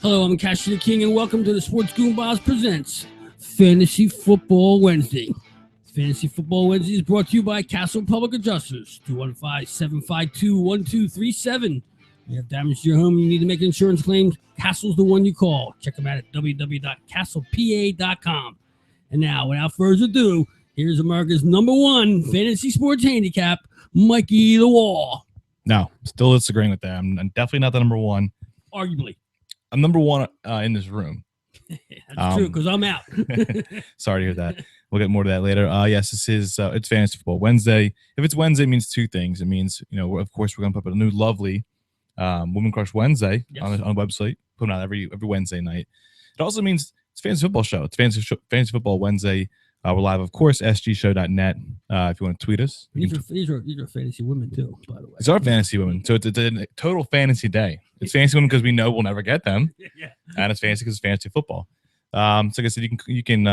Hello, I'm Cashy the King, and welcome to the Sports Goombahs Presents Fantasy Football Wednesday. Fantasy Football Wednesday is brought to you by Castle Public Adjusters, 215-752-1237. You have damage to your home, you need to make an insurance claim, Castle's the one you call. Check them out at www.castlepa.com. And now, without further ado, here's America's #1 fantasy sports handicap, Mikey the Wall. No, still disagreeing with that. I'm definitely not the number one. Arguably. I'm number one in this room. That's true, because I'm out. Sorry to hear that. We'll get more to that later. Yes, this is it's Fantasy Football Wednesday. If it's Wednesday, it means two things. It means, of course, we're going to put up a new lovely Woman Crush Wednesday on the website, put it out every Wednesday night. It also means it's Fantasy Football Show. It's Fantasy Football Wednesday. We're live, of course, sgshow.net. If you want to tweet us. These are fantasy women, too, by the way. These are fantasy women. So it's a total fantasy day. It's fantasy women because we know we'll never get them. Yeah. And it's fantasy because it's fantasy football. So like I said, you can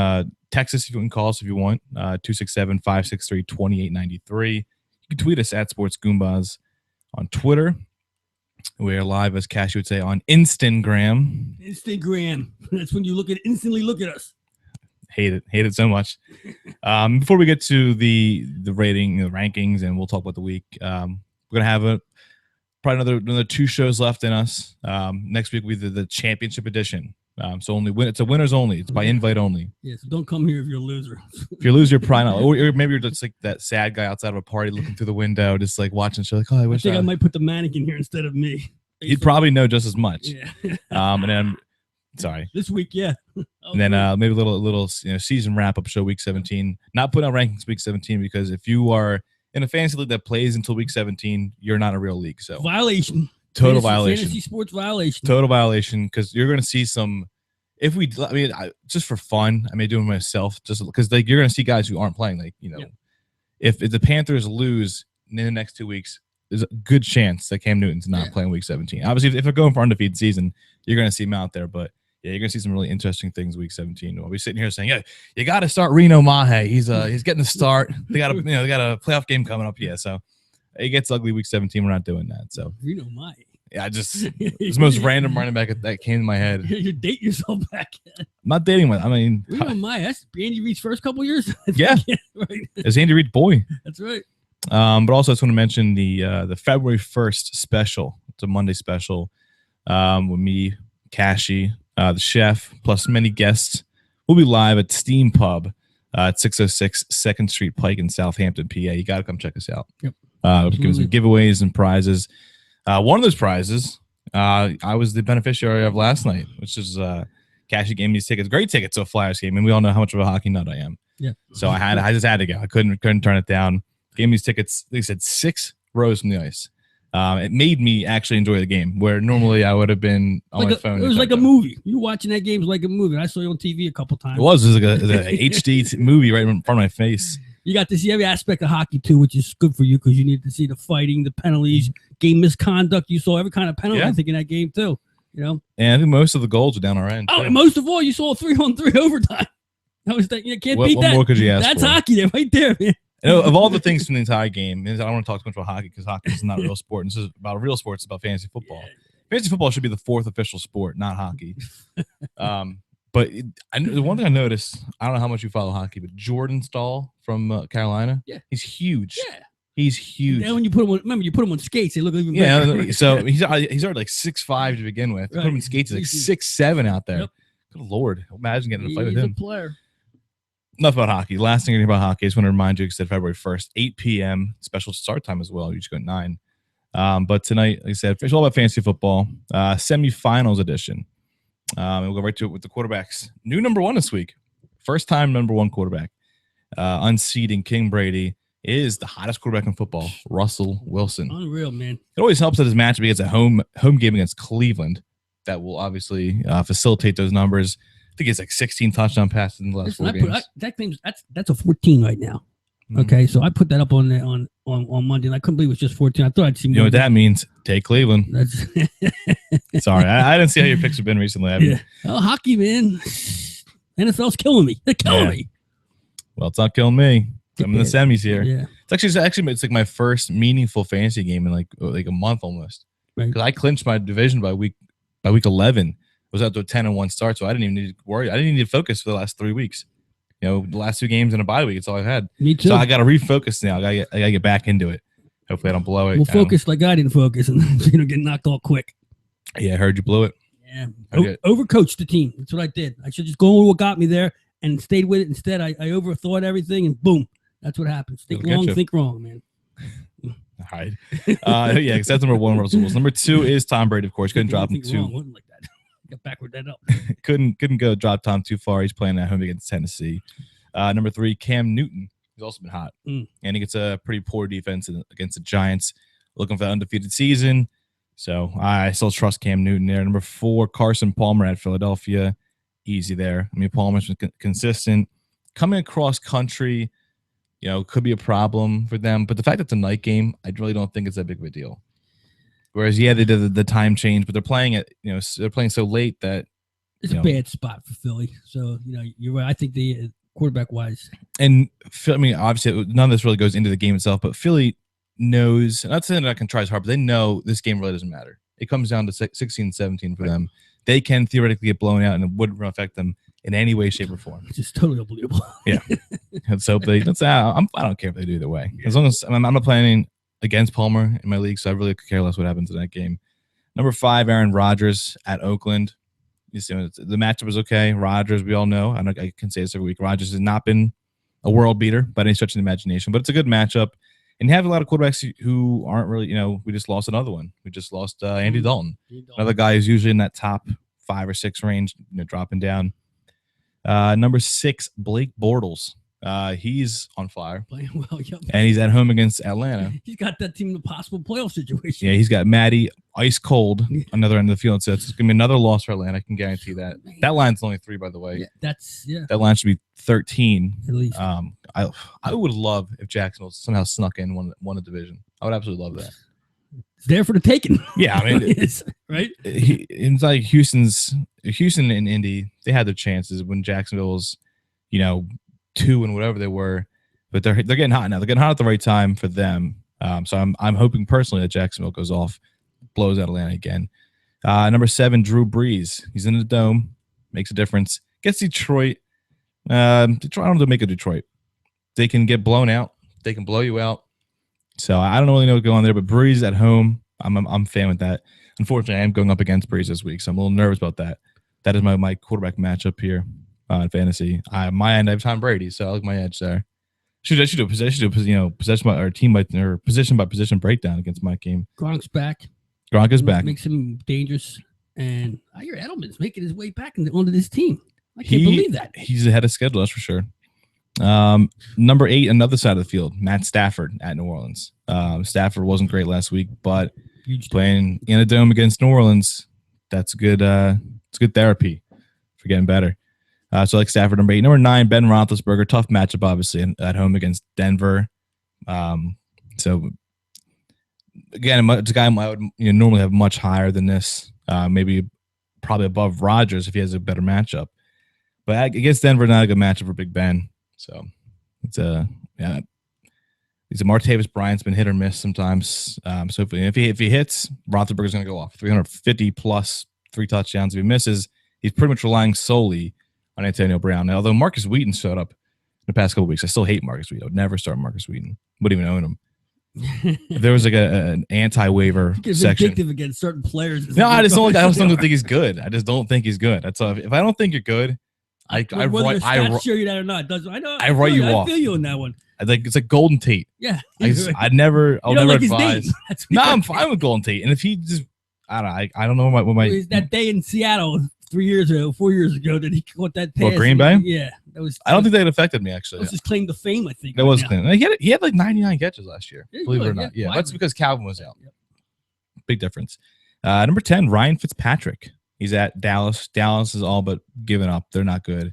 text us if you can call us if you want. 267-563-2893. You can tweet us at Sports Goombahs on Twitter. We are live, as Cassie would say, on Instagram. Instagram. That's when you instantly look at us. Hate it so much. Before we get to the rating, the rankings, and we'll talk about the week, we're gonna have probably another 2 shows left in us. Next week will be the championship edition. So it's a winners only. It's by invite only. Yeah, so don't come here if you're a loser. If you're a loser, you're probably not. Or maybe you're just like that sad guy outside of a party looking through the window, just like watching show. Like, I think I might put the mannequin here instead of me. Basically. You'd probably know just as much. Yeah. And then, sorry. This week, yeah. And then maybe a little season wrap up show week 17. Not putting out rankings week 17 because if you are in a fantasy league that plays until week 17, you're not a real league. So violation. Total violation. Fantasy sports violation. Total violation, because you're going to see some. Just for fun, I may do it myself, just because you're going to see guys who aren't playing. If the Panthers lose in the next 2 weeks, there's a good chance that Cam Newton's not playing week 17. Obviously, if they're going for undefeated season, you're going to see him out there. But yeah, you're going to see some really interesting things week 17. We'll be sitting here saying, "Yeah, you got to start Reno Mahe. He's getting the start. They got a playoff game coming up. Yeah, so it gets ugly week 17. We're not doing that. So Reno Mahe. Yeah, it's the most random running back that came to my head. You date yourself back. I'm not dating one. Reno Mahe. That's Andy Reid's first couple years. Yeah, right. It's Andy Reid's boy. That's right. But also I just want to mention the February 1st special. It's a Monday special with me, Cashy, the chef, plus many guests. We'll be live at Steam Pub at 606 2nd Street Pike in Southampton, PA. You got to come check us out. Yep. Give some giveaways and prizes. One of those prizes I was the beneficiary of last night, which is Cashy gave me these tickets. Great tickets to a Flyers game, and we all know how much of a hockey nut I am. Yeah. So I just had to go. I couldn't turn it down. Gave me these tickets. They said 6 rows from the ice. It made me actually enjoy the game, where normally I would have been on my phone. It was like a movie. You watching that game was like a movie. I saw you on TV a couple times. It was like a HD movie right in front of my face. You got to see every aspect of hockey too, which is good for you because you need to see the fighting, the penalties, game misconduct. You saw every kind of penalty, I think, in that game too. And I think most of the goals were down our end. Oh, and most of all, you saw a 3-on-3 overtime. That was that. You can't beat that. What more could you ask That's for? Hockey there, right there, man. Of all the things from the entire game, I don't want to talk too much about hockey because hockey is not a real sport. And this is about a real sport. It's about fantasy football. Yeah. Fantasy football should be the 4th official sport, not hockey. But the one thing I noticed, I don't know how much you follow hockey, but Jordan Stahl from Carolina, he's huge. Yeah, he's huge. And when you put him on skates, they look even better. Yeah, so he's already like 6'5" to begin with. Right. Put him in skates, he's like 6'7" out there. Yep. Good Lord, imagine getting a fight with him. He's a player. Enough about hockey. Last thing about hockey, I just want to remind you, because it's February 1st, 8 p.m. special start time as well. You just go at 9. But tonight, like I said, it's all about fantasy football, semifinals edition. We'll go right to it with the quarterbacks. New #1 this week. First time #1 quarterback. Unseeding King Brady is the hottest quarterback in football, Russell Wilson. Unreal, man. It always helps that his matchup against a home game against Cleveland. That will obviously facilitate those numbers. I think it's like 16 touchdown passes in the last 4 games. That's a 14 right now. Okay, so I put that up on Monday, and I couldn't believe it was just 14. I thought I'd see more. You know what that means? Take Cleveland. Sorry, I didn't see how your picks have been recently. Hockey, man. NFL's killing me. They're killing me. Well, it's not killing me. I'm in the semis here. Yeah, it's like my first meaningful fantasy game in like a month almost. Right. Because I clinched my division by week 11. was out to a 10-1 start, so I didn't even need to worry. I didn't need to focus for the last 3 weeks. The last 2 games in a bye week, it's all I had. Me too. So I got to refocus now. I got to get back into it. Hopefully I don't blow it. We'll focus like I didn't focus and get knocked off quick. Yeah, I heard you blew it. Yeah, overcoached the team. That's what I did. I should just go with what got me there and stayed with it. Instead, I overthought everything, and boom, that's what happens. Think long, think wrong, man. All right. Yeah, because that's number 1, Russell Wilson. Number 2 is Tom Brady, of course. Couldn't drop him too. Like that. Got backward that up. couldn't go drop Tom too far. He's playing at home against Tennessee. Number 3, Cam Newton. He's also been hot, and he gets a pretty poor defense against the Giants. Looking for the undefeated season. So I still trust Cam Newton there. Number 4, Carson Palmer at Philadelphia. Easy there. I mean, Palmer's been consistent. Coming across country, could be a problem for them. But the fact that it's a night game, I really don't think it's that big of a deal. Whereas, yeah, they did the time change, but they're playing it. They're playing so late that it's a bad spot for Philly. So you're right. I think the quarterback wise, and I mean, obviously, none of this really goes into the game itself. But Philly knows, not saying that I can try as hard, but they know this game really doesn't matter. It comes down to 16-17 for them. They can theoretically get blown out, and it wouldn't affect them in any way, shape, or form. Which is totally unbelievable. Yeah. And so I don't care if they do either way. As long as I'm not planning against Palmer in my league, so I really could care less what happens in that game. Number 5, Aaron Rodgers at Oakland. The matchup was okay. Rodgers, we all know. I can say this every week. Rodgers has not been a world beater by any stretch of the imagination, but it's a good matchup. And you have a lot of quarterbacks who aren't really, we just lost another one. We just lost Andy Dalton. Another guy who's usually in that top 5 or 6 range, dropping down. Number 6, Blake Bortles. He's on fire. Playing well, yep. And he's at home against Atlanta. He's got that team in a possible playoff situation. Yeah, he's got Matty ice cold another end of the field. So it's going to be another loss for Atlanta. I can guarantee that. That line's only 3, by the way. Yeah, that line should be 13. At least. I would love if Jacksonville somehow snuck in won a division. I would absolutely love that. It's there for the taking. Yeah, I mean, right? It's like Houston and Indy, they had their chances when Jacksonville was, 2 and whatever they were, but they're getting hot now. They're getting hot at the right time for them. So I'm hoping personally that Jacksonville goes off, blows out Atlanta again. Number 7, Drew Brees. He's in the dome, makes a difference. Gets Detroit. Detroit, I don't know to make a Detroit. They can get blown out. They can blow you out. So I don't really know what's going on there, but Brees at home, I'm a fan with that. Unfortunately, I am going up against Brees this week, so I'm a little nervous about that. That is my quarterback matchup here in fantasy. My end, I have Tom Brady, so I like my edge there. I should do possession by or team by or position by position breakdown against my team. Gronk's back. Gronk is back. Makes him dangerous, and I hear Edelman's making his way back onto this team. I can't believe that. He's ahead of schedule, that's for sure. Number 8, another side of the field, Matt Stafford at New Orleans. Stafford wasn't great last week, but playing in a dome against New Orleans, that's good. It's good therapy for getting better. So I like Stafford. Number 8. Number 9, Ben Roethlisberger. Tough matchup, obviously, at home against Denver. So again, it's a guy I would normally have much higher than this. Maybe probably above Rodgers if he has a better matchup. But against Denver, not a good matchup for Big Ben. So it's Martavis Bryant's been hit or miss sometimes. So if he hits, Roethlisberger's going to go off 350 plus 3 touchdowns. If he misses, he's pretty much relying solely on Antonio Brown. Now, although Marcus Wheaton showed up in the past couple of weeks, I still hate Marcus Wheaton. I would never start Marcus Wheaton. Wouldn't even own him. If there was like an anti-waiver section, vindictive against certain players. No, I just don't think he's good. I just don't think he's good. That's all. If I don't think you're good, I show you that or not. I know. I write you off. I feel you on that one. It's like Golden Tate. Yeah. I'll never like advise. No, I'm fine with Golden Tate. And if he just, I don't know what my that day in Seattle 4 years ago that he caught that pass. Green Bay? Yeah. I don't think that affected me actually. That was his claim to fame, I think. That was claim. He had like 99 catches last year. Believe it or not. Yeah, that's because Calvin was out. Yep. Big difference. Number 10, Ryan Fitzpatrick. He's at Dallas. Dallas is all but given up. They're not good.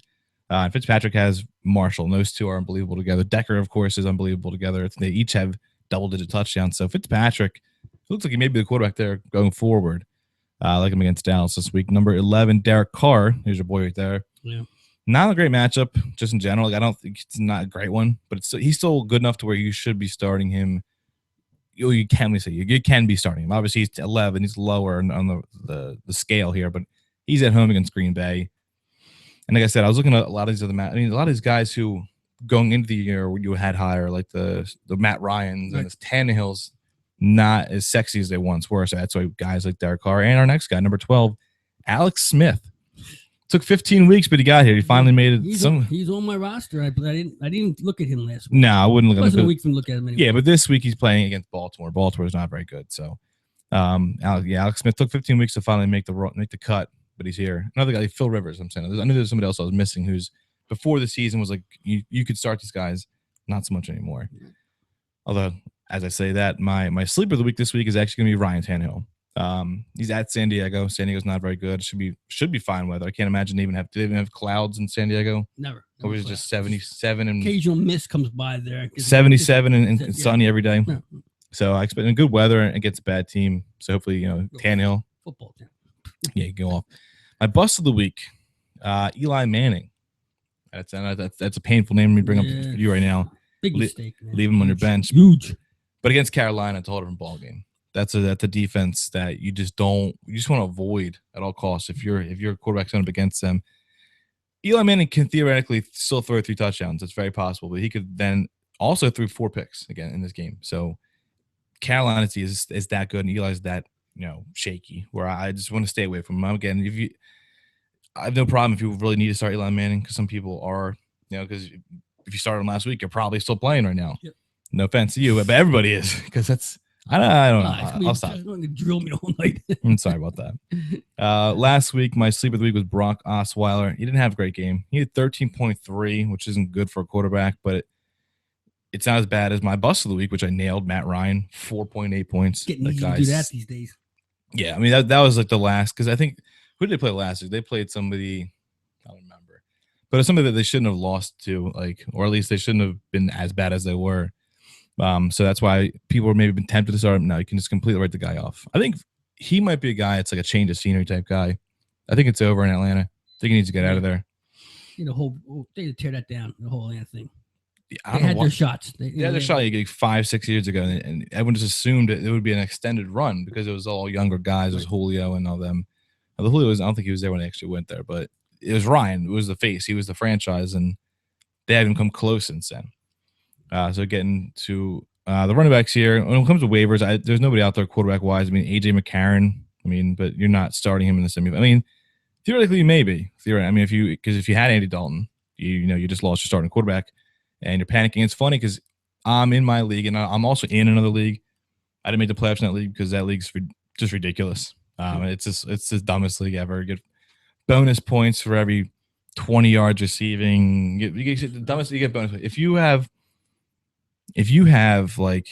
Fitzpatrick has Marshall, and those two are unbelievable together. Decker, of course, is unbelievable together. They each have double-digit touchdowns. So Fitzpatrick looks like he may be the quarterback there going forward. I like him against Dallas this week. Number 11, Derek Carr. Here's your boy right there. Yeah. Not a great matchup, just in general. I don't think it's not a great one, but he's still good enough to where you should be starting him. You can be starting him. Obviously, he's 11. He's lower on the scale here, but He's at home against Green Bay. And like I said, I was looking at a lot of these other a lot of these guys who going into the year you had higher, like the Matt Ryans and the Tannehills, not as sexy as they once were. So that's why guys like Derek Carr and our next guy, number 12, Alex Smith. Took 15 weeks, but he got here. He finally made it. He's on my roster. I didn't look at him last week. No, I wouldn't look at him. It wasn't a week to look at him anyway. Yeah, but this week he's playing against Baltimore. Baltimore's not very good. So, Alex Smith took 15 weeks to finally make the cut, but he's here. Another guy, Phil Rivers. I'm saying I knew there's somebody else I was missing who's before the season was like you could start these guys, not so much anymore. Although, as I say that, my sleeper of the week this week is actually going to be Ryan Tannehill. He's at San Diego. San Diego's not very good. Should be fine weather. I can't imagine do they even have clouds in San Diego? Never. Or was it just 77 and occasional mist comes by there? 77 and sunny every day. Yeah. So I expect good weather against a bad team. So hopefully, Tannehill. Football team. Yeah, go off. My bust of the week, Eli Manning. That's a painful name to bring up for you right now. Big mistake. Man. Leave him on your bench. Huge. But against Carolina, it's a whole different ball game. That's a defense that you just want to avoid at all costs. If your quarterback's up against them, Eli Manning can theoretically still throw 3 touchdowns. It's very possible, but he could then also throw 4 picks again in this game. So Carolina is that good, and Eli's that shaky. Where I just want to stay away from him. Again, I have no problem if you really need to start Eli Manning, because some people are, because if you started him last week, you're probably still playing right now. Yep. No offense to you, but everybody is, because that's. I don't know. I'll stop. It's going to drill me all night. I'm sorry about that. Last week, my sleep of the week was Brock Osweiler. He didn't have a great game. He had 13.3, which isn't good for a quarterback, but it's not as bad as my bust of the week, which I nailed, Matt Ryan, 4.8 points. Getting easy to do that these days. Yeah, I mean, that was like the last, because I think, who did they play last week? They played somebody, I don't remember, but it's somebody that they shouldn't have lost to, or at least they shouldn't have been as bad as they were. So that's why people were maybe been tempted to start him. Now you can just completely write the guy off. I think he might be a guy. It's like a change of scenery type guy. I think it's over in Atlanta. I think he needs to get out of there. They need to tear that down. The whole Atlanta thing. They had their shots. They had their shot like 5-6 years ago, and everyone just assumed it would be an extended run because it was all younger guys. It was Julio and all them. The Julio I don't think he was there when they actually went there, but it was Ryan. It was the face. He was the franchise, and they haven't come close since then. So getting to the running backs here, when it comes to waivers, there's nobody out there quarterback-wise. I mean, A.J. McCarron, but you're not starting him in the semi. I mean, theoretically, maybe. I mean, if you had Andy Dalton, you just lost your starting quarterback, and you're panicking. It's funny because I'm in my league, and I'm also in another league. I didn't make the playoffs in that league because that league's just ridiculous. It's the dumbest league ever. You get bonus points for every 20 yards receiving. You get the dumbest. You get bonus points. If you have like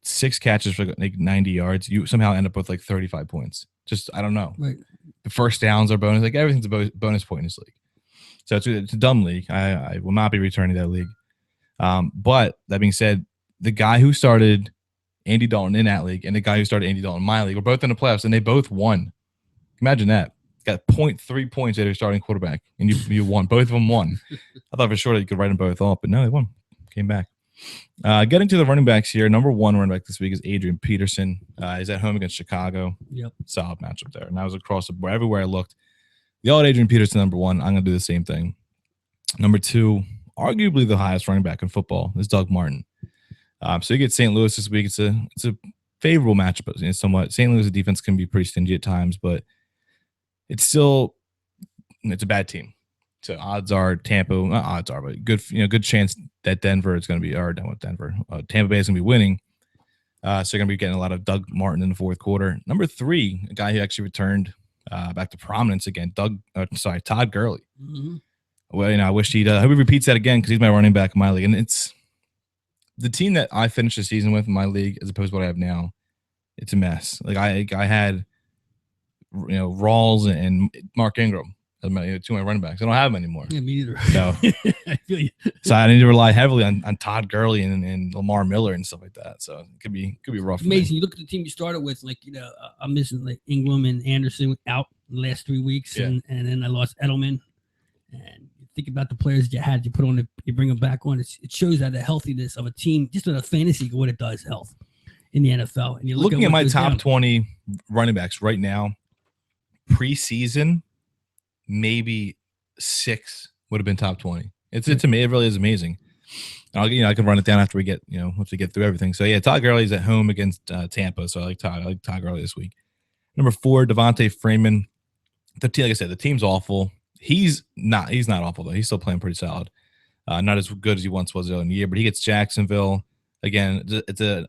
6 catches for like 90 yards, you somehow end up with like 35 points. Just, I don't know. Right. The first downs are bonus. Like everything's a bonus point in this league. So it's a dumb league. I will not be returning to that league. But that being said, the guy who started Andy Dalton in that league and the guy who started Andy Dalton in my league were both in the playoffs, and they both won. Imagine that. Got 0.3 points at their starting quarterback, and you won. Both of them won. I thought for sure that you could write them both off, but no, they won. Came back. Getting to the running backs here, number 1 running back this week is Adrian Peterson. He's at home against Chicago. Yep. Solid matchup there. And I was across the board. Everywhere I looked, the old Adrian Peterson, number 1. I'm going to do the same thing. Number 2, arguably the highest running back in football, is Doug Martin. So you get St. Louis this week. It's a favorable matchup. It's somewhat. St. Louis' defense can be pretty stingy at times, but it's a bad team. So odds are Tampa, not odds are, but good chance that Denver is going to be, or not Denver, Tampa Bay is going to be winning. So you're going to be getting a lot of Doug Martin in the fourth quarter. Number 3, a guy who actually returned back to prominence again, Todd Gurley. Mm-hmm. Well, I wish I hope he repeats that again because he's my running back in my league. And it's the team that I finished the season with in my league as opposed to what I have now. It's a mess. Like I had, Rawls and Mark Ingram. 2 of my running backs. I don't have them anymore. Yeah, me either. So, I feel you. So I need to rely heavily on Todd Gurley and Lamar Miller and stuff like that. So it could be rough. Amazing. You look at the team you started with, I'm missing like Ingram and Anderson out the last 3 weeks, and then I lost Edelman. And you think about the players you had, you put on, you bring them back on. It shows that the healthiness of a team, just in a fantasy, what it does, health in the NFL. And you're looking at my top 20 running backs right now, preseason. maybe 6 would have been top 20. It's it really is amazing. I can run it down after we get through everything. So yeah, Todd Gurley's at home against Tampa. So I like Todd Gurley this week. Number 4, Devontae Freeman. Like I said, the team's awful. He's not awful though. He's still playing pretty solid. Not as good as he once was earlier in the year, but he gets Jacksonville. Again, it's a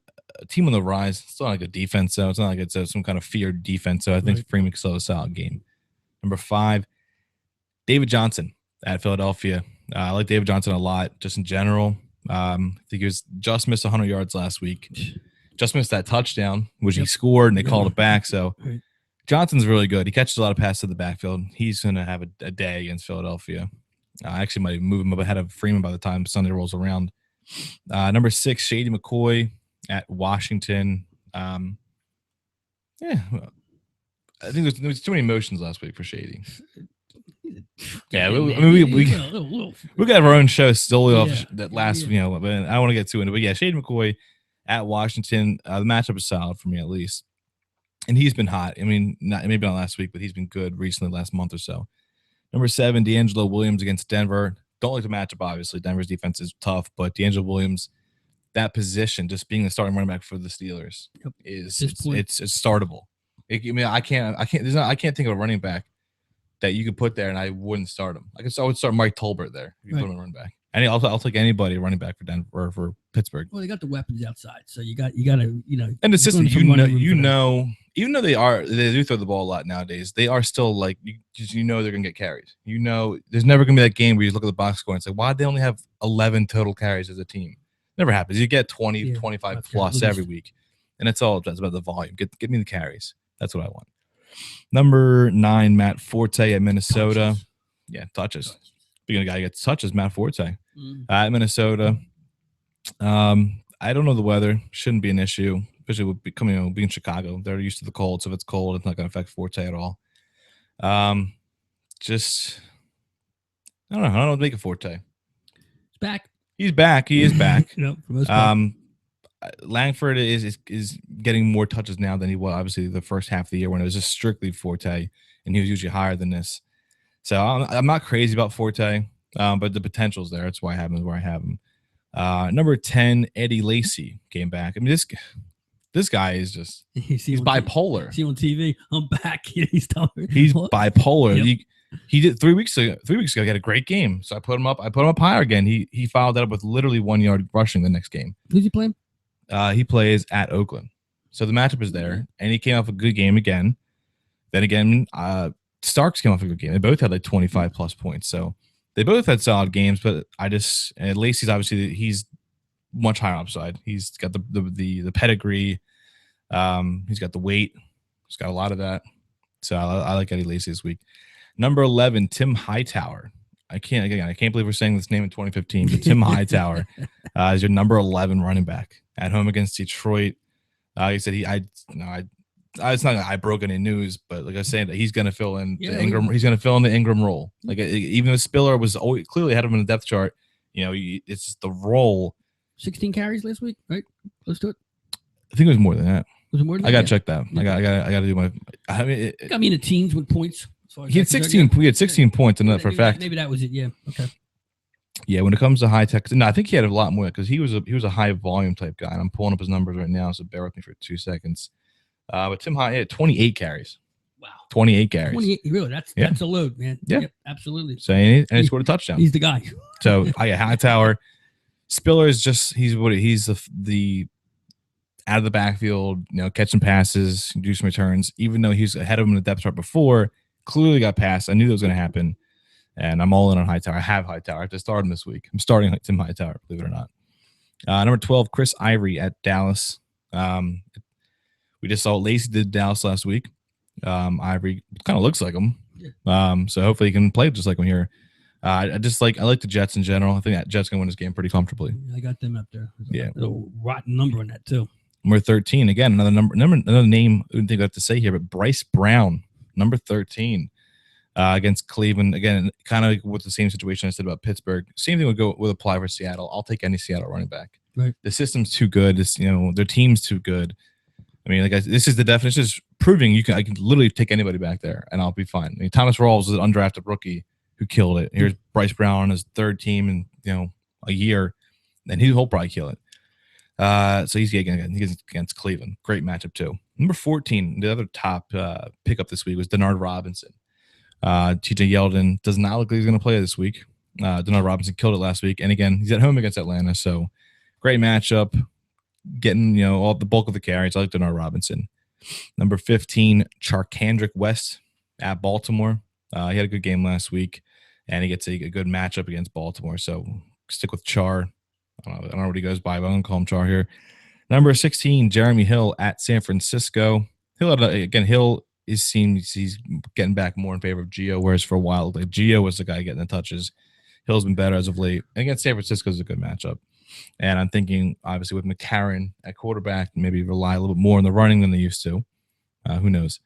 team on the rise. It's not like a defense, so it's not like it's some kind of feared defense. So I think Freeman can still have a solid game. Number 5, David Johnson at Philadelphia. I like David Johnson a lot, just in general. I think he just missed 100 yards last week. Just missed that touchdown, which he scored, and they called it back. So Johnson's really good. He catches a lot of passes to the backfield. He's going to have a day against Philadelphia. I actually might move him up ahead of Freeman by the time Sunday rolls around. Number 6, Shady McCoy at Washington. I think there was too many emotions last week for Shady. Yeah, we got our own show still off that last, but I don't want to get too into it. But yeah, Shady McCoy at Washington. The matchup is solid for me at least. And he's been hot. I mean, maybe not last week, but he's been good recently, last month or so. Number 7, D'Angelo Williams against Denver. Don't like the matchup, obviously. Denver's defense is tough, but D'Angelo Williams, that position, just being the starting running back for the Steelers, it's startable. I can't think of a running back that you could put there and I wouldn't start him. I would start Mike Tolbert there if you put him on running back. And I'll take anybody running back for Denver or for Pittsburgh. Well, they got the weapons outside, so you got to And the system, even though they do throw the ball a lot nowadays, they are still like they're gonna get carries. There's never gonna be that game where you look at the box score and it's like, why do they only have 11 total carries as a team? Never happens. You get 20, 25 plus every week, and it's about the volume. Get me the carries. That's what I want. Number 9, Matt Forte at Minnesota. Touches. Speaking of a guy who gets touches, Matt Forte at Minnesota. I don't know the weather. Shouldn't be an issue, especially with being in Chicago. They're used to the cold, so if it's cold, it's not going to affect Forte at all. I don't know. I don't know what to make of Forte. He's back. He's back. He is back. For most part. Langford is getting more touches now than he was, obviously, the first half of the year when it was just strictly Forte, and he was usually higher than this. So I'm not crazy about Forte, but the potential's there. That's why I have him where I have him. Number 10, Eddie Lacy came back. I mean, this guy is just he's bipolar. See on TV, I'm back. He's bipolar. Yep. He did 3 weeks ago. 3 weeks ago, he had a great game. So I put him up higher again. He followed that up with literally 1 yard rushing the next game. Who's he playing? He plays at Oakland. So the matchup is there, and he came off a good game again. Then again, Starks came off a good game. They both had like 25 plus points. So they both had solid games, but Lacey's obviously he's much higher upside. He's got the pedigree. He's got the weight. He's got a lot of that. So I like Eddie Lacy this week. Number 11, Tim Hightower. I can't believe we're saying this name in 2015, but Tim Hightower is your number 11 running back at home against Detroit. He said it's not like I broke any news, but like I was saying, that he's going to fill in the Ingram. He's going to fill in the Ingram role. Like even though Spiller was always clearly ahead of him in the depth chart, it's just the role. 16 carries last week, right? Close to it. I think it was more than that. Was it more than that? I got to check that. Yeah. I got to do my. I mean, got me in the teens with points. He had 16. We had 16 points in that for a fact. Maybe that was it. Yeah. Okay. Yeah, when it comes to high tech, I think he had a lot more because he was a high volume type guy. And I'm pulling up his numbers right now, so bear with me for 2 seconds. But Tim High had 28 carries. Wow. 28 carries. 28. Really? That's a load, man. Yeah. Yep, absolutely. So and he scored a touchdown. He's the guy. So Hightower, Spiller is just he's the out of the backfield, catching passes, do some returns. Even though he's ahead of him in the depth chart before, clearly got passed. I knew that was going to happen. And I'm all in on Hightower. I have Hightower. I have to start him this week. I'm starting Tim Hightower, believe it or not. Number 12, Chris Ivory at Dallas. We just saw Lacey did Dallas last week. Ivory kind of looks like him. So hopefully he can play just like him here. I like the Jets in general. I think that Jets can win this game pretty comfortably. I got them up there. Yeah. A rotten number on that too. Number 13, again, another name I didn't think I have to say here, but Bryce Brown, number 13. Against Cleveland, again, kind of with the same situation I said about Pittsburgh. Same thing would apply for Seattle. I'll take any Seattle running back. Right. The system's too good. Their team's too good. I mean, like this is the definition. This is proving I can literally take anybody back there and I'll be fine. I mean, Thomas Rawls is an undrafted rookie who killed it. Here's Bryce Brown on his third team in a year, and he'll probably kill it. So he's against Cleveland. Great matchup too. Number 14, the other top pickup this week was Denard Robinson. TJ Yeldon does not look like he's going to play this week. Denard Robinson killed it last week, and again he's at home against Atlanta, so great matchup. Getting all the bulk of the carries. I like Denard Robinson. Number 15, Charkandrick West at Baltimore. He had a good game last week, and he gets a good matchup against Baltimore. So stick with Char. I don't know what he goes by, but I'm going to call him Char here. Number 16, Jeremy Hill at San Francisco. Hill seems he's getting back more in favor of Gio, whereas for a while, like Gio was the guy getting the touches. Hill's been better as of late. And against San Francisco is a good matchup. And I'm thinking, obviously, with McCarron at quarterback, maybe rely a little bit more on the running than they used to. Who knows?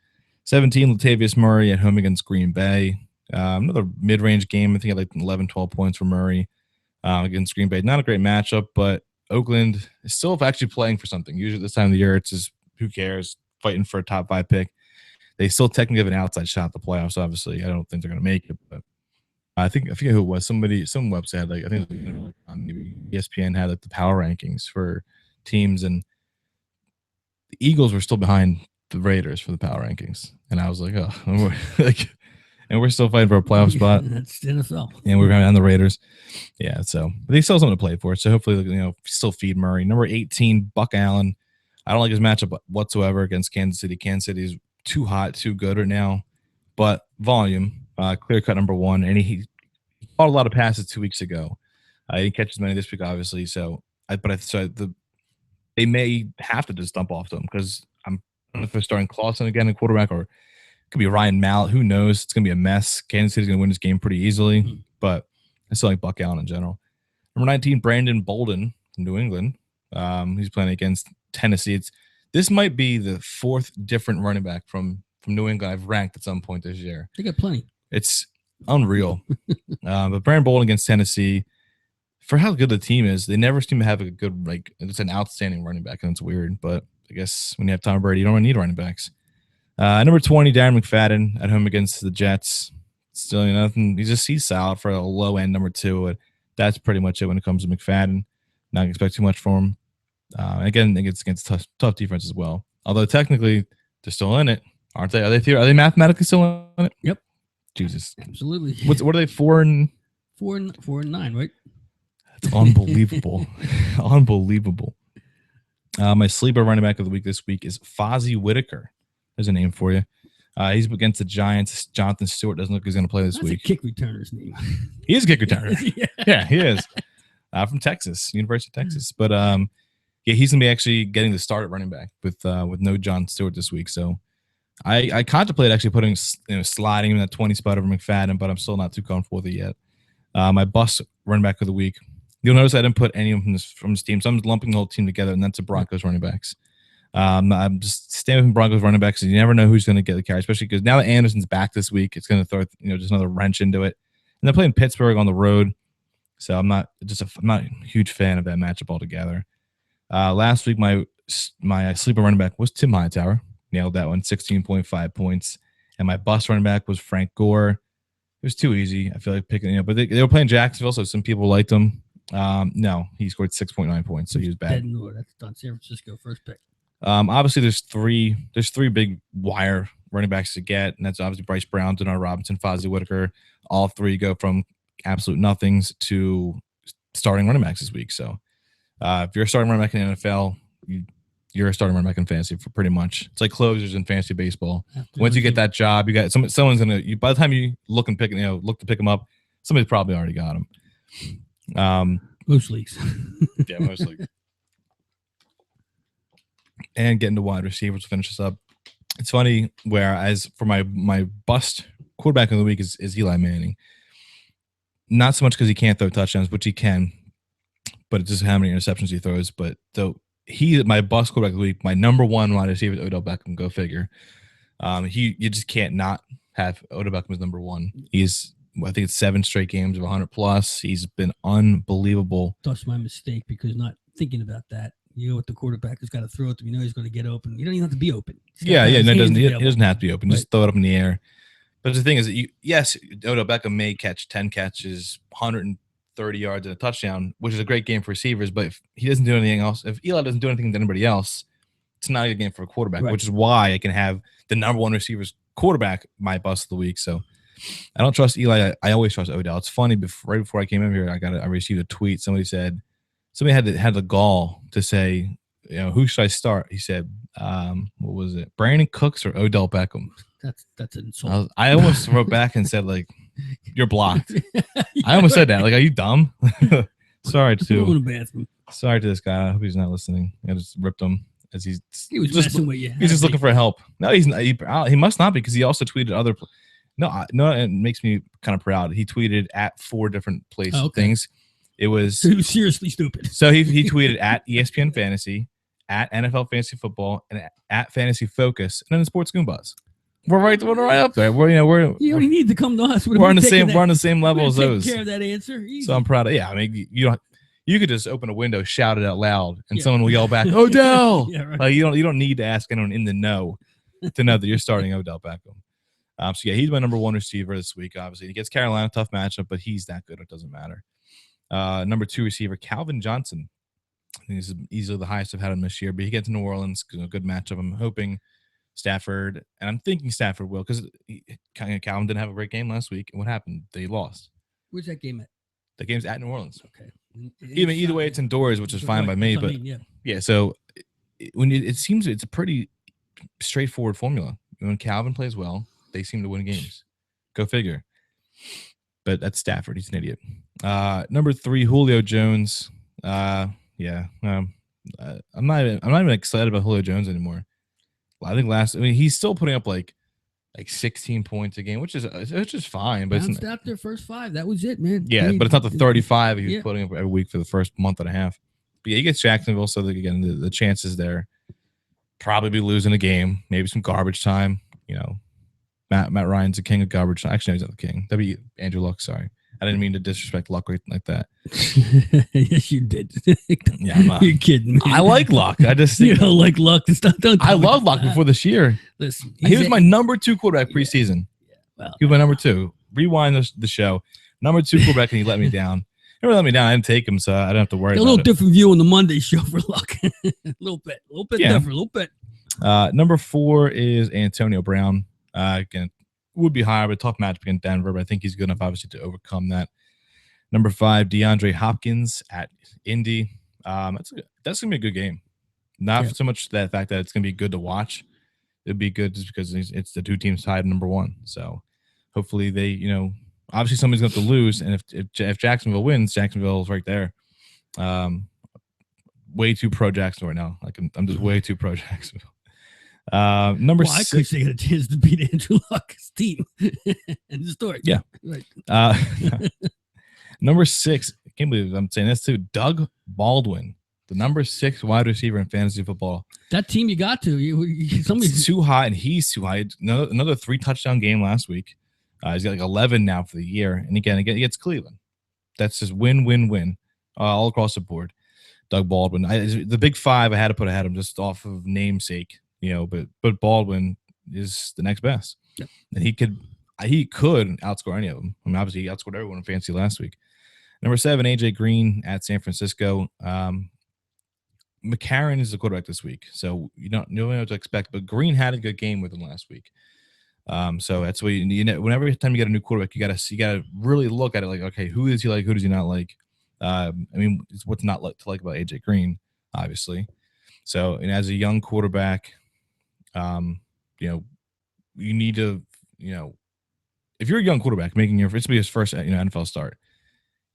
17, Latavius Murray at home against Green Bay. Another mid-range game. I think I like 11, 12 points for Murray against Green Bay. Not a great matchup, but Oakland is still actually playing for something. Usually this time of the year, it's just who cares, fighting for a top 5 pick. They still technically have an outside shot at the playoffs, obviously. I don't think they're going to make it, but I forget who it was. Some website, like I think maybe ESPN had like the power rankings for teams, and the Eagles were still behind the Raiders for the power rankings, and I was like, oh, and we're still fighting for a playoff spot. That's NFL, and we're going on the Raiders. Yeah, so but they still have something to play for. So hopefully, still feed Murray. Number 18, Buck Allen. I don't like his matchup whatsoever against Kansas City. Kansas City is too hot, too good right now, but volume. Clear cut number 1, and he caught a lot of passes 2 weeks ago. He didn't catch as many this week, obviously. They may have to just dump off them because I don't know if they're starting Clausen again in quarterback, or it could be Ryan Mallett. Who knows? It's gonna be a mess. Kansas City's gonna win this game pretty easily, but I still like Buck Allen in general. Number 19, Brandon Bolden from New England. He's playing against Tennessee. This might be the 4th different running back from New England I've ranked at some point this year. They got plenty. It's unreal. But Brandon Bolden against Tennessee, for how good the team is, they never seem to have a good, it's an outstanding running back, and it's weird. But I guess when you have Tom Brady, you don't really need running backs. Number 20, Darren McFadden at home against the Jets. Still nothing. He's solid for a low end number 2. But that's pretty much it when it comes to McFadden. Not expect too much from him. Again, it's against tough defense as well. Although technically they're still in it, aren't they? Are they mathematically still in it? Yep. Jesus, absolutely. What are they? 4 and 9, right? That's unbelievable. Unbelievable. My sleeper running back of the week this week is Fozzie Whitaker. There's a name for you. He's against the Giants. Jonathan Stewart doesn't look like he's going to play this week. A kick returner's name. He is a kick returner. Yeah, he is. From Texas, University of Texas. But he's going to be actually getting the start at running back with no John Stewart this week. So I contemplate actually putting sliding him in that 20 spot over McFadden, but I'm still not too comfortable with it yet. My bust running back of the week. You'll notice I didn't put any of them from this team, so I'm lumping the whole team together, and that's the Broncos running backs. I'm just staying with Broncos running backs, and you never know who's going to get the carry, especially because now that Anderson's back this week, it's going to throw just another wrench into it. And they're playing Pittsburgh on the road, so I'm not a huge fan of that matchup altogether. Last week, my sleeper running back was Tim Hightower. Nailed that one, 16.5 points. And my bust running back was Frank Gore. It was too easy. I feel like picking, but they were playing Jacksonville, so some people liked him. No, he scored 6.9 points, so he was bad. That's on San Francisco first pick. Obviously, there's three big wire running backs to get, and that's obviously Bryce Brown, Denard Robinson, Fozzie Whitaker. All 3 go from absolute nothings to starting running backs this week. So if you're a starting running back in the NFL, you're a starting running back in fantasy for pretty much. It's like closers in fantasy baseball. Once you get that job, you got someone's gonna. By the time you look to pick them up, somebody's probably already got them. Most leagues. Yeah, most leagues. And getting to wide receivers to finish this up. It's funny whereas for my bust quarterback of the week is Eli Manning. Not so much because he can't throw touchdowns, which he can, but it's just how many interceptions he throws. But though he, my bust quarterback of the week, my number 1 wide receiver is Odell Beckham. Go figure. You just can't not have Odell Beckham as number 1. I think it's 7 straight games of 100 plus. He's been unbelievable. That's my mistake because not thinking about that. You know what the quarterback has got to throw it to. You know he's going to get open. You don't even have to be open. Yeah. No, he doesn't have to be open. Just throw it up in the air. But the thing is, yes, Odell Beckham may catch 10 catches, 130 yards and a touchdown, which is a great game for receivers. But if he doesn't do anything else, if Eli doesn't do anything to anybody else, it's not a good game for a quarterback, which is why I can have the number one receivers quarterback my bust of the week. So I don't trust Eli. I always trust Odell. It's funny. Right before I came in here, I received a tweet. Somebody had the gall to say, who should I start? He said, what was it? Brandon Cooks or Odell Beckham? That's an insult. I almost wrote back and said, like, you're blocked. I almost said that. Like, are you dumb? Sorry to this guy. I hope he's not listening. I just ripped him as he was just messing with you. He's just looking for help. No, he's not. He must not, because he also tweeted other. No, it makes me kind of proud. He tweeted at 4 different things. It was seriously stupid. So he tweeted at ESPN Fantasy, at NFL Fantasy Football, and at Fantasy Focus, and then the Sports Goombahs. We're right up there. You only need to come to us. We're on the same level as those. Care of that answer. Easy. So I'm proud of. Yeah, I mean, you could just open a window, shout it out loud, and someone will yell back, "Odell!" Like you don't need to ask anyone in the know to know that you're starting Odell Beckham. So he's my number one receiver this week. Obviously, he gets Carolina, tough matchup, but he's that good. It doesn't matter. Number 2 receiver, Calvin Johnson. I think this is easily the highest I've had him this year, but he gets to New Orleans, good matchup. I'm hoping Stafford, and I'm thinking Stafford will, because Calvin didn't have a great game last week. And what happened? They lost. Where's that game at? The game's at New Orleans. Okay. Either way, it's indoors, which is fine by me. But yeah, so it seems it's a pretty straightforward formula. When Calvin plays well, they seem to win games. Go figure. But that's Stafford. He's an idiot. Number 3, Julio Jones. I'm not even excited about Julio Jones anymore. I think he's still putting up like 16 points a game, which is fine. But bounced out their first 5. That was it, man. Yeah, but it's not the 35 he was putting up every week for the first month and a half. But yeah, he gets Jacksonville, so that, again, the chances there. Probably be losing a game, maybe some garbage time. Matt Ryan's the king of garbage time. Actually, no, he's not the king. That'd be Andrew Luck. Sorry, I didn't mean to disrespect Luck like that. Yes, you did. Yeah, you're kidding me. I like Luck. I just think, you don't like Luck. I love Luck before this year. Listen, he was my number 2 quarterback preseason. Well, he was my number 2. Rewind the show. Number 2 quarterback, and he let me down. He never let me down. I didn't take him, so I don't have to worry. A little different view on the Monday show for Luck. a little bit different. A little bit. Number 4 is Antonio Brown. Again, would be higher, but tough matchup against Denver. But I think he's good enough, obviously, to overcome that. Number 5, DeAndre Hopkins at Indy. That's gonna be a good game. Not so much the fact that it's gonna be good to watch. It'd be good just because it's the 2 teams tied number 1. So hopefully they, obviously somebody's going to have to lose, and if Jacksonville wins, Jacksonville's right there. Way too pro Jacksonville right now. I'm just way too pro Jacksonville. Number 6. I could say a chance to beat Andrew Luck's team. End the story. Yeah. Right. Number 6. I can't believe I'm saying this too. Doug Baldwin, the number 6 wide receiver in fantasy football. That team you got to. Somebody's too high, and he's too high. Another 3 touchdown game last week. He's got like 11 now for the year, and again, he gets Cleveland. That's just win all across the board. Doug Baldwin. The big 5 I had to put ahead of him just off of namesake. But Baldwin is the next best. Yep. And he could outscore any of them. I mean, obviously he outscored everyone in fantasy last week. Number 7, AJ Green at San Francisco. McCarron is the quarterback this week, so you don't know what to expect. But Green had a good game with him last week. So that's what whenever time you get a new quarterback, you gotta really look at it like, okay, who is he like? Who does he not like? It's what's not to like about AJ Green, obviously. So, and as a young quarterback, you need to, if you're a young quarterback making it's be his first, NFL start,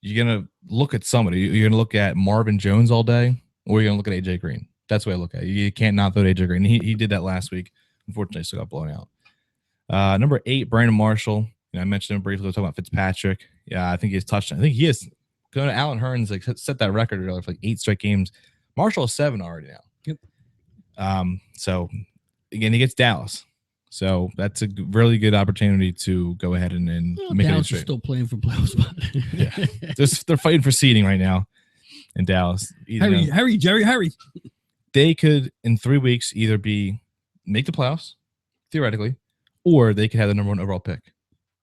you're gonna look at somebody. You're gonna look at Marvin Jones all day, or you're gonna look at AJ Green. That's the way I look at it. You can't not throw AJ Green. He did that last week. Unfortunately, still got blown out. Number 8, Brandon Marshall. I mentioned him briefly. We're talking about Fitzpatrick. Yeah, I think he's touched. I think he is going to Alan Hearns set that record earlier for 8 straight games. Marshall is 7 already now. Yep. So again, he gets Dallas. So that's a really good opportunity to go ahead and make Dallas it is still playing for playoff spot. Yeah, they're fighting for seeding right now. in Dallas. Hurry, Jerry, hurry. They could, in 3 weeks, either make the playoffs, theoretically, or they could have the number 1 overall pick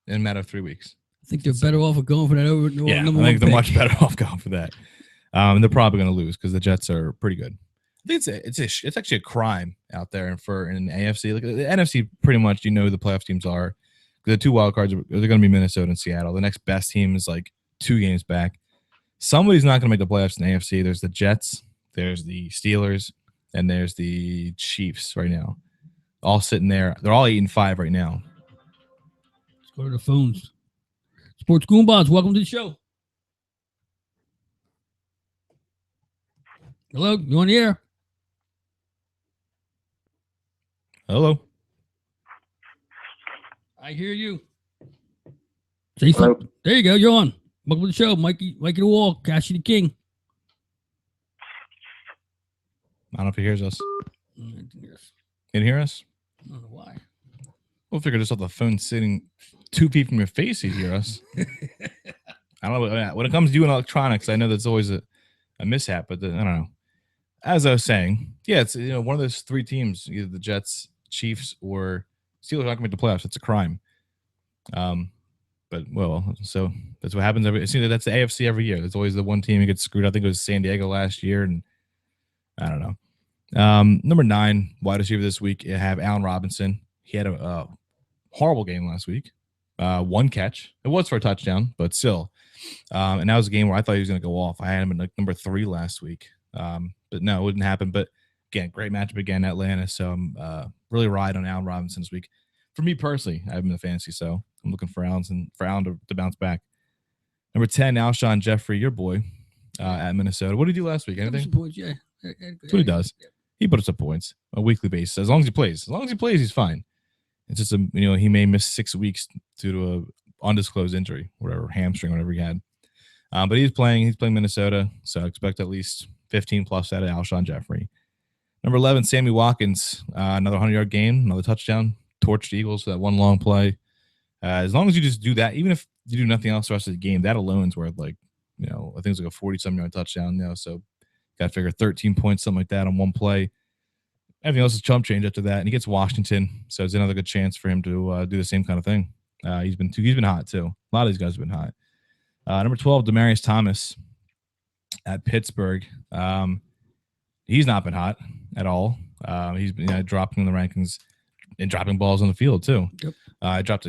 in a matter of 3 weeks. I think they're better off of going for that number 1 I think they're pick. much better off going for that. They're probably going to lose because the Jets are pretty good. I think it's actually a crime out there in the AFC. Like the NFC, pretty much who the playoff teams are. The 2 wild cards they're going to be Minnesota and Seattle. The next best team is like 2 games back. Somebody's not going to make the playoffs in the AFC. There's the Jets, there's the Steelers, and there's the Chiefs right now. All sitting there. They're all 8-5 right now. Let's go to the phones. Sports Goombahs, welcome to the show. Hello, you on the air? Hello. I hear you. Say something. There you go. You're on. Welcome to the show, Mikey the Wall, Cashy the King. I don't know if he hears us. Yes. Can you hear us? I don't know why. We'll figure this out. The phone sitting 2 feet from your face, he'd hear us. I don't know. When it comes to you and electronics, I know that's always a mishap, but I don't know. As I was saying, yeah, it's one of those 3 teams, either the Jets, Chiefs, or Steelers are not going to make the playoffs. It's a crime. But so that's what happens. That's the AFC every year. There's always the one team who gets screwed. I think it was San Diego last year, and I don't know. Number 9 wide receiver this week. You have Allen Robinson. He had a horrible game last week. 1 catch. It was for a touchdown, but still. And that was a game where I thought he was going to go off. I had him in number 3 last week. But no, it wouldn't happen. But again, great matchup again, Atlanta. So I'm really riding on Allen Robinson this week. For me personally, I have him in the fantasy, so I'm looking for Allen to bounce back. Number 10, Alshon Jeffrey, your boy, at Minnesota. What did he do last week? Anything? Points, yeah. That's what he does. Yeah. He puts up points on a weekly basis. As long as he plays. As long as he plays, he's fine. It's just he may miss 6 weeks due to a undisclosed injury, whatever, hamstring, whatever he had. But he's playing Minnesota, so I expect at least 15 plus out of Alshon Jeffrey. Number 11, Sammy Watkins, another 100-yard game, another touchdown, torched the Eagles for that 1 long play. As long as you just do that, even if you do nothing else the rest of the game, that alone is worth I think it's like a 40-some yard touchdown. So got to figure 13 points, something like that on 1 play. Everything else is chump change after that, and he gets Washington, so it's another good chance for him to do the same kind of thing. He's been hot too. A lot of these guys have been hot. Number 12, Demaryius Thomas at Pittsburgh. He's not been hot at all. He's been dropping in the rankings and dropping balls on the field too. Yep. I don't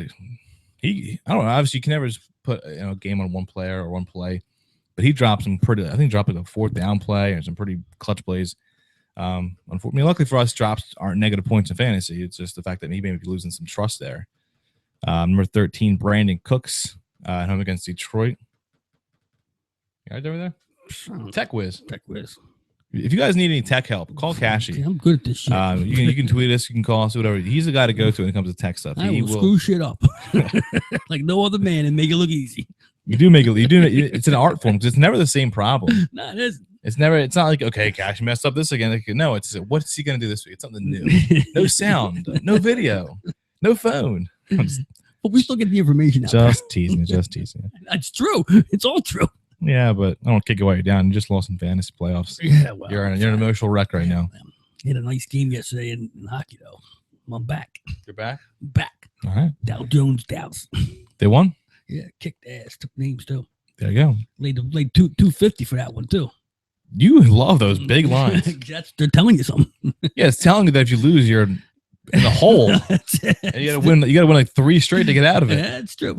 know. Obviously, you can never just put a game on 1 player or 1 play, but he dropped some pretty. I think he dropped like a 4th down play and some pretty clutch plays. Unfortunately, luckily for us, drops aren't negative points in fantasy. It's just the fact that he may be losing some trust there. Number 13, Brandon Cooks at home against Detroit. You right over there? Tech Whiz. If you guys need any tech help, call Cashy. I'm good at this shit. You can tweet us, you can call us, whatever. He's the guy to go to when it comes to tech stuff. I will screw shit up like no other man and make it look easy. You do make it. You do. It's an art form because it's never the same problem. No, it isn't. It's never. It's not like, okay, Cash messed up this again. Like, no, it's what's he gonna do this week? It's something new. No sound, no video, no phone. But we still get the information out just teasing. That's true. It's all true. Yeah, but I don't kick you while you're down. You just lost in fantasy playoffs. Yeah, well, you're an emotional wreck right now. Had a nice game yesterday in hockey, though. I'm back. You're back? Back. All right. Dow Jones, Dallas. They won? Yeah, kicked ass. Took names, too. There you go. Laid 250 for that one, too. You love those big lines. They're telling you something. Yeah, it's telling you that if you lose, you're in the hole. And you gotta win like 3 straight to get out of it. Yeah, that's true.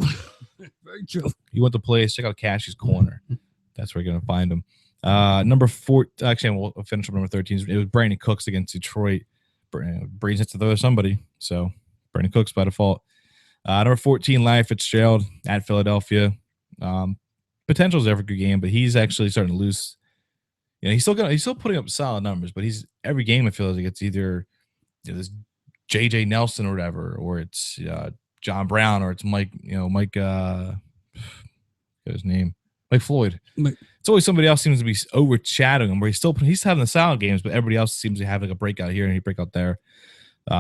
Very true. You want the plays, check out Cashy's Corner. That's where you're going to find him. Number 4, actually, we'll finish up number 13. It was Brandon Cooks against Detroit. Breeze hits to throw somebody. So, Brandon Cooks by default. Number 14, Larry Fitzgerald at Philadelphia. Potential is every good game, but he's actually starting to lose. He's still putting up solid numbers, but every game I feel like it's either this JJ Nelson or whatever, or it's John Brown, or it's Mike, his name, Mike Floyd. It's always somebody else seems to be overshadowing him, where he's having the solid games, but everybody else seems to have like a breakout here and a breakout there.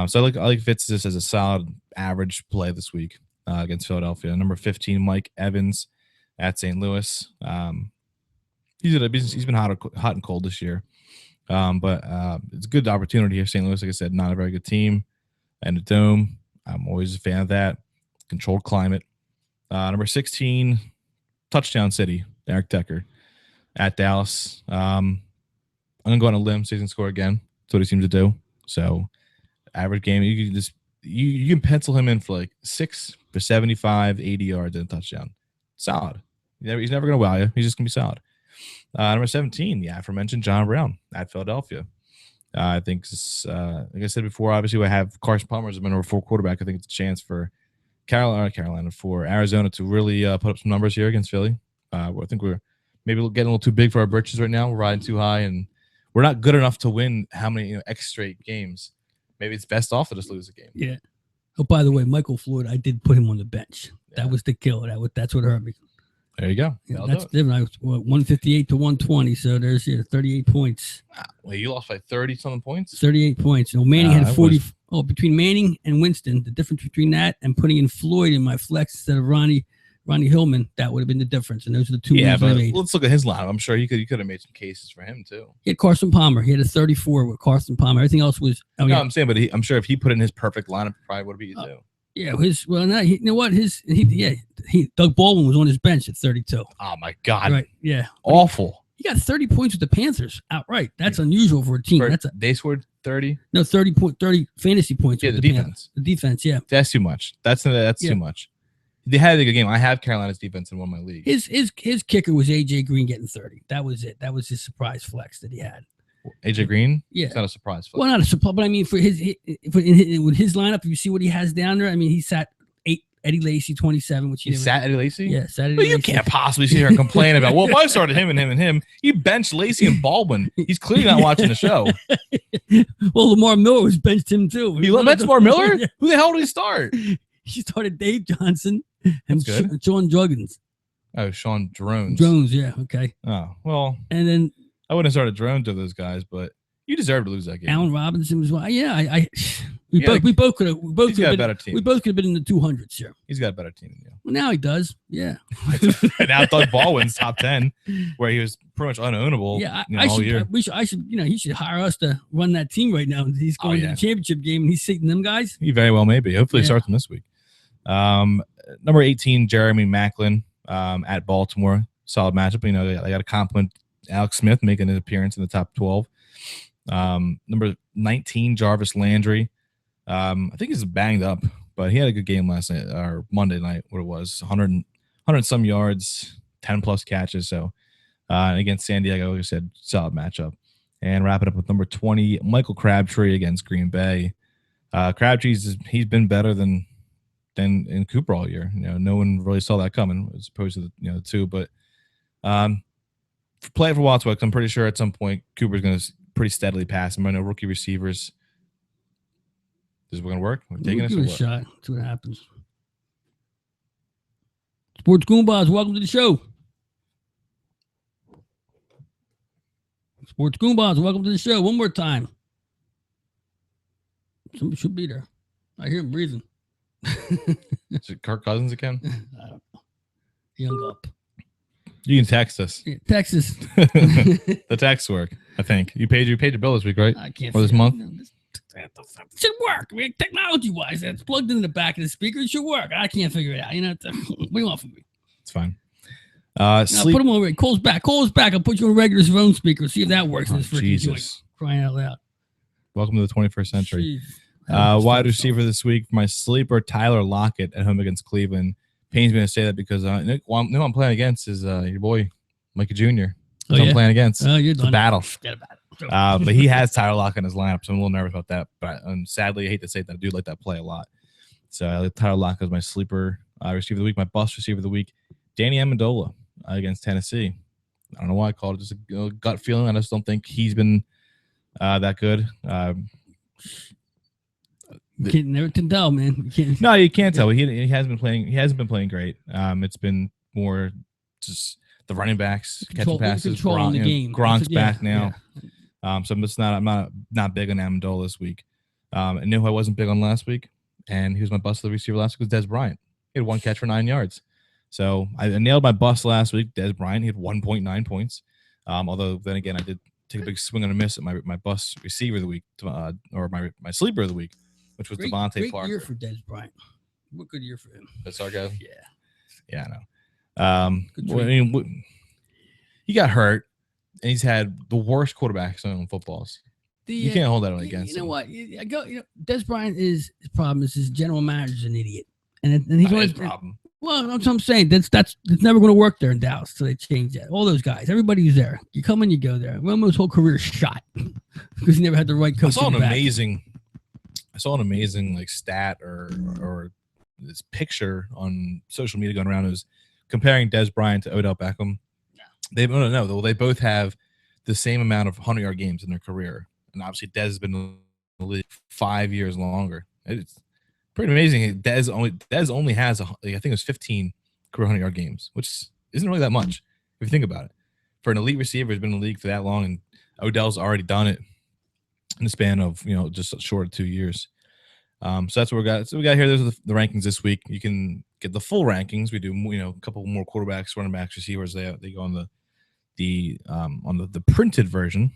So I like Fitz this as a solid average play this week against Philadelphia. Number 15, Mike Evans at St. Louis. He's been hot and cold this year. But it's a good opportunity here. St. Louis, like I said, not a very good team. And the Dome, I'm always a fan of that. Controlled climate. Number 16, touchdown city, Eric Decker at Dallas. I'm going to go on a limb, so he can score again. That's what he seems to do. So average game, you can pencil him in for like 6 for 75, 80 yards and a touchdown. Solid. He's never going to wow you. He's just going to be solid. Number 17, the aforementioned John Brown at Philadelphia. I think, like I said before, obviously we have Carson Palmer as a number 4 quarterback. I think it's a chance for for Arizona to really put up some numbers here against Philly. I think we're maybe getting a little too big for our britches right now. We're riding too high, and we're not good enough to win how many X straight games. Maybe it's best off to just lose a game. Yeah. Oh, by the way, Michael Floyd, I did put him on the bench. Yeah. That was the kill. That's what hurt me. There you go. Yeah, that's different. I was 158 to 120, so there's 38 points. Wait, you lost by 30-something points? 38 points. Manning had 40. Between Manning and Winston, the difference between that and putting in Floyd in my flex instead of Ronnie Hillman, that would have been the difference. And those are the two moves I made. Let's look at his lineup. I'm sure you could have made some cases for him, too. He had Carson Palmer. He had a 34 with Carson Palmer. Everything else was... I'm saying, but I'm sure if he put in his perfect lineup, it probably would have beat you, too. Yeah, you know what? Doug Baldwin was on his bench at 32. Oh my God! Right? Yeah, awful. He got 30 points with the Panthers outright. That's unusual for a team. They scored 30. No, 30 fantasy points. Yeah, with the defense. The defense. Yeah, that's too much. That's too much. They had a good game. I have Carolina's defense in one of my leagues. His kicker was AJ Green getting 30. That was it. That was his surprise flex that he had. AJ Green? Yeah. It's not a surprise. Well, not a surprise, but I mean, with his lineup, if you see what he has down there, I mean, he sat 8, Eddie Lacy, 27, which he sat Eddie Lacy? Yeah, sat Eddie But Lacy. you can't possibly sit here and complain about, well, if I started him and him and him, you benched Lacy and Baldwin. He's clearly not watching the show. Well, Lamar Miller was benched him, too. He benched Lamar Miller? Yeah. Who the hell did he start? He started Dave Johnson and Sean Juggins. Oh, Sean Drones. Drones, yeah, okay. Oh, well. And then I wouldn't have started Drones to those guys, but you deserve to lose that game. Allen Robinson was one. Yeah, we both could have. He's got a better team. We both could have been in the 200s here. He's got a better team than you. Well, now he does. Yeah. Now Doug Baldwin's top 10, where he was pretty much unownable. Yeah, all year. He should hire us to run that team right now. He's going to the championship game and he's sitting them guys. He very well may be. Hopefully, he starts them this week. Number 18, Jeremy Maclin at Baltimore. Solid matchup. They got to compliment Alex Smith making an appearance in the top 12. Number 19, Jarvis Landry. I think he's banged up, but he had a good game last night or Monday night. What it was, 100 some yards, 10 plus catches. So against San Diego, like I said, solid matchup. And wrap it up with number 20, Michael Crabtree against Green Bay. Crabtree's he's been better than in Cooper all year. No one really saw that coming as opposed to the two. But play it for Watswick. I'm pretty sure at some point Cooper's going to pretty steadily pass him. I know rookie receivers. Is it going to work? We're taking a shot. See what happens. Sports Goombahs, welcome to the show. Sports Goombahs, welcome to the show. One more time. Somebody should be there. I hear him breathing. Is it Kirk Cousins again? I don't know. He hung up. You can text us. Yeah, text us. The text work, I think. You paid your bill this week, right? I can't. Or this month? It should work. I mean, technology-wise, it's plugged in the back of the speaker. It should work. I can't figure it out. What do you want from me? It's fine. Put him on. Call us back. I'll put you on a regular phone speaker. See if that works. Oh, Jesus. Crying out loud. Welcome to the 21st century. Wide receiver this week, my sleeper, Tyler Lockett at home against Cleveland. Pains me to say that because who I'm playing against is your boy, Micah Jr. I'm playing against. It's a battle. Forget about it. But he has Tyler Lockett in his lineup, so I'm a little nervous about that. But sadly, I hate to say that. I do like that play a lot. So I like Tyler Lockett as my sleeper receiver of the week. My bust receiver of the week, Danny Amendola against Tennessee. I don't know why I called it just a gut feeling. I just don't think he's been that good. You can't never can tell, man. You can't tell. He hasn't been playing. He hasn't been playing great. It's been more just the running backs catching passes. The game. Gronk's back now. Yeah. So I'm just not big on Amendola this week. I knew who I wasn't big on last week, and he was my bust of the receiver last week was Dez Bryant. He had one catch for 9 yards. So I nailed my bust last week. Dez Bryant, he had 1.9 points. Although then again, I did take a big swing and a miss at my bus receiver of the week, or my sleeper of the week, which was Devontae Parker. Great year for Des Bryant. What good year for him. That's sarcasm? Yeah, I know. He got hurt, and he's had the worst quarterbacks on footballs. You can't hold that against him. You know what? Des Bryant his problem is his general manager's an idiot, and he's always problem. Well, that's what I'm saying. That's never going to work there in Dallas till they change that. All those guys, everybody's there. You come and you go there. Romo's whole career is shot because he never had the right coach. I saw an amazing like stat or this picture on social media going around. It was comparing Des Bryant to Odell Beckham. No. They both have the same amount of 100-yard games in their career, and obviously Des has been in the league 5 years longer. It's pretty amazing. Des only has I think it was 15 career 100-yard games, which isn't really that much if you think about it. For an elite receiver who's been in the league for that long, and Odell's already done it in the span of just short of 2 years. So that's what we got. So we got here. Those are the rankings this week. You can get the full rankings. We do a couple more quarterbacks, running backs, receivers. They go on the printed version.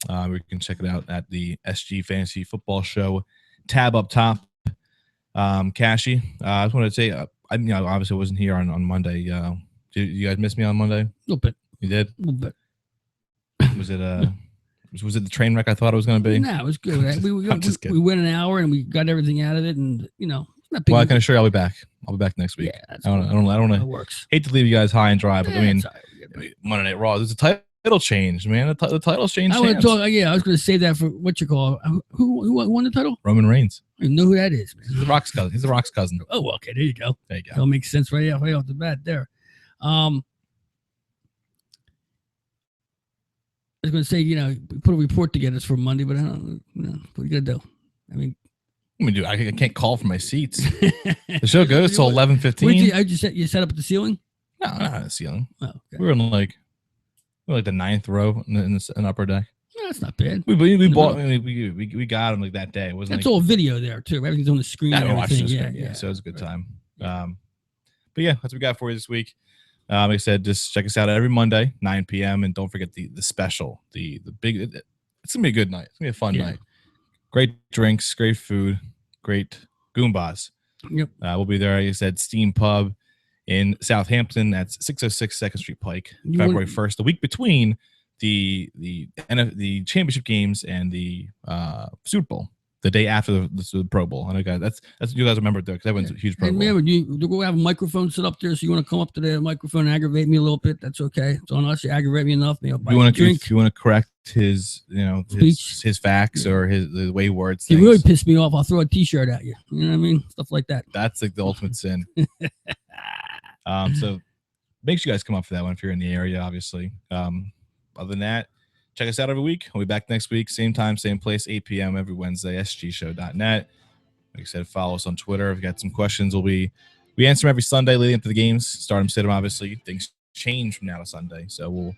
We can check it out at the SG Fantasy Football Show tab up top. Cashy, I just wanted to say, I obviously wasn't here on Monday. Did you guys miss me on Monday? A little bit. You did? A little bit. Was it the train wreck I thought it was going to be? No, it was good. Right? We went an hour and we got everything out of it, and not big. Well, I can assure you I'll be back. I'll be back next week. Yeah, I don't want to. Hate to leave you guys high and dry, but Monday Night Raw. There's a title change, man. The title's changed. I was going to save that for what you call who won the title? Roman Reigns. I know who that is, man. He's the Rock's cousin. Oh, okay. There you go. There you go. That'll make sense right off the bat there. I was going to say, we put a report together for Monday, but I don't know. What are you going to do? I mean, I can't call from my seats. The show goes till 11:15. You set up at the ceiling? No, not at the ceiling. Oh, okay. We were in the 9th row in the upper deck. No, that's not bad. We bought. We got them that day. It wasn't. That's all video there too. Everything's on the screen. I watched the screen. Yeah. So it was a good time. Yeah. But yeah, that's what we got for you this week. Like I said, just check us out every Monday, 9 p.m. And don't forget the special, the big. It's gonna be a good night. It's gonna be a fun night. Great drinks, great food, great Goombahs. Yep. We'll be there. Like I said, Steam Pub in Southampton. That's 606 2nd Street Pike, February 1st. The week between the championship games and the Super Bowl. The day after the Pro Bowl. I know, guys, that's you guys remember though, because that was a huge Pro Bowl. Remember, we have a microphone set up there, so you want to come up to the microphone and aggravate me a little bit? That's okay. It's on us. You aggravate me enough. Maybe you want to correct his his facts or the way he words things. You really piss me off, I'll throw a T-shirt at you. You know what I mean? Stuff like that. That's like the ultimate sin. So make sure you guys come up for that one if you're in the area, obviously. Other than that, check us out every week. We'll be back next week. Same time, same place, 8 p.m. every Wednesday, sgshow.net. Like I said, follow us on Twitter. If you got some questions, we answer them every Sunday leading up to the games. Start them, sit them, obviously. Things change from now to Sunday. So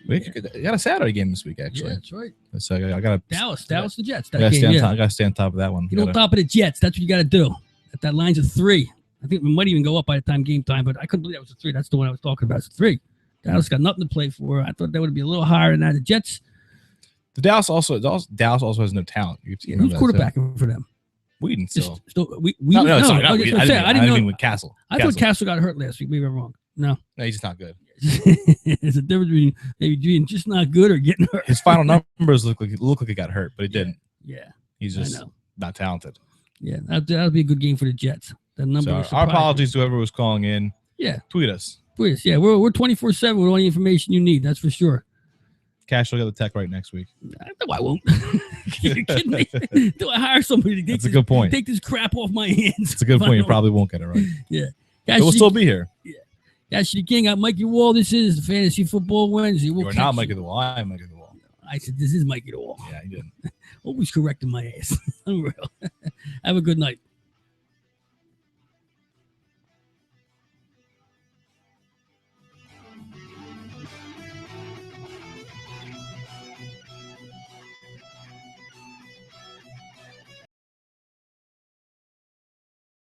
we got a Saturday game this week, actually. Yeah, that's right. So I got Dallas, the Jets. I got to stay on top of that one. Get on top of the Jets. That's what you got to do. That line's a 3. I think we might even go up by the time game time, but I couldn't believe that was a 3. That's the one I was talking about. It's a 3. Dallas got nothing to play for. I thought that would be a little higher than that. The Jets. Dallas also has no talent. Who's quarterbacking for them? Wheaton still. No, sorry. I didn't mean with Castle. I thought Castle got hurt last week. Maybe I'm wrong. No, he's just not good. There's a difference between maybe being just not good or getting hurt. His final numbers look like he got hurt, but he didn't. Yeah. He's just not talented. Yeah, that'll be a good game for the Jets. That number. So our apologies to whoever was calling in. Yeah. Tweet us. Yeah, we're 24/7 with all the information you need. That's for sure. Cash will get the tech right next week. No, I won't. You're kidding me? Do I hire somebody to That's a good point. Take this crap off my hands? It's a good point. You probably won't get it right. Yeah. But we'll still be here. Yeah. Cash the King. I'm Mikey Wall. This is the Fantasy Football Wednesday. You're not Mikey the Wall. I am Mikey the Wall. I said, this is Mikey the Wall. Yeah, you did. Always correcting my ass. Unreal. Have a good night.